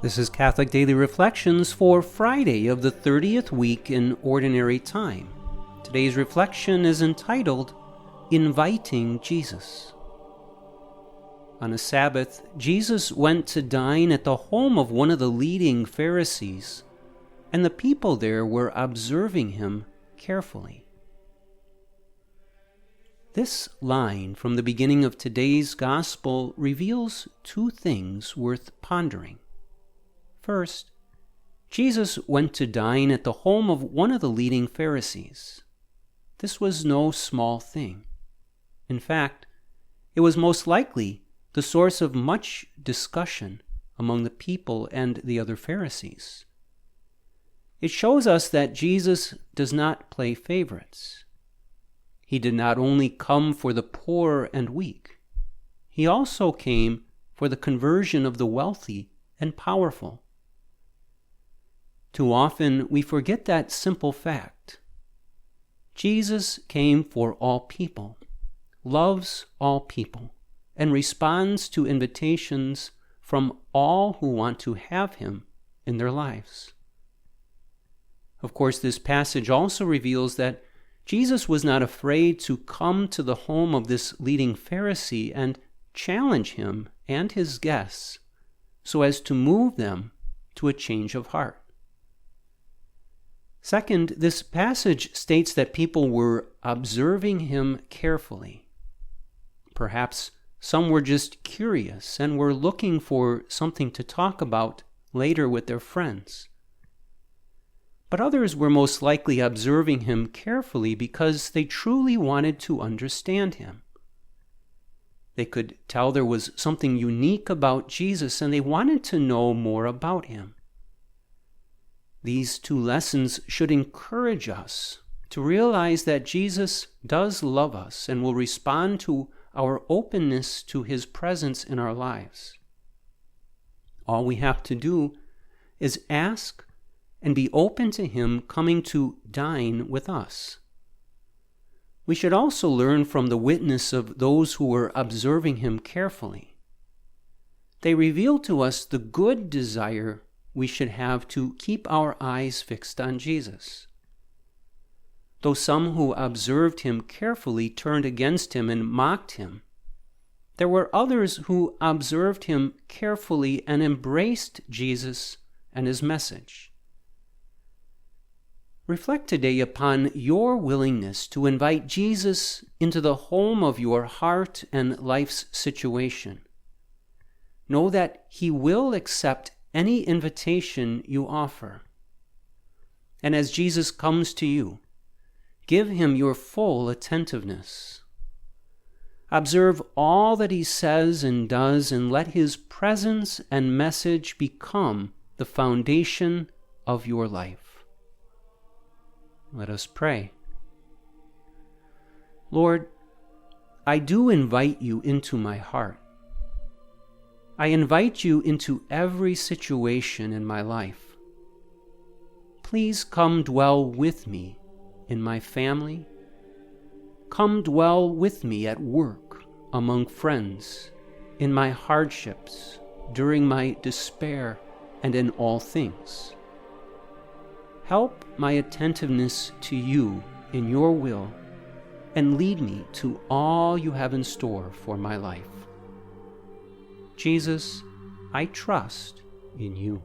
This is Catholic Daily Reflections for Friday of the 30th week in Ordinary Time. Today's reflection is entitled, Inviting Jesus. On a Sabbath, Jesus went to dine at the home of one of the leading Pharisees, and the people there were observing him carefully. This line from the beginning of today's Gospel reveals two things worth pondering. First, Jesus went to dine at the home of one of the leading Pharisees. This was no small thing. In fact, it was most likely the source of much discussion among the people and the other Pharisees. It shows us that Jesus does not play favorites. He did not only come for the poor and weak, he also came for the conversion of the wealthy and powerful. Too often we forget that simple fact. Jesus came for all people, loves all people, and responds to invitations from all who want to have him in their lives. Of course, this passage also reveals that Jesus was not afraid to come to the home of this leading Pharisee and challenge him and his guests so as to move them to a change of heart. Second, this passage states that people were observing him carefully. Perhaps some were just curious and were looking for something to talk about later with their friends. But others were most likely observing him carefully because they truly wanted to understand him. They could tell there was something unique about Jesus and they wanted to know more about him. These two lessons should encourage us to realize that Jesus does love us and will respond to our openness to his presence in our lives. All we have to do is ask and be open to him coming to dine with us. We should also learn from the witness of those who were observing him carefully. They reveal to us the good desire we should have to keep our eyes fixed on Jesus. Though some who observed him carefully turned against him and mocked him, there were others who observed him carefully and embraced Jesus and his message. Reflect today upon your willingness to invite Jesus into the home of your heart and life's situation. Know that he will accept any invitation you offer. And as Jesus comes to you, give him your full attentiveness. Observe all that he says and does, and let his presence and message become the foundation of your life. Let us pray. Lord, I do invite you into my heart. I invite you into every situation in my life. Please come dwell with me in my family. Come dwell with me at work, among friends, in my hardships, during my despair, and in all things. Help my attentiveness to you in your will, and lead me to all you have in store for my life. Jesus, I trust in you.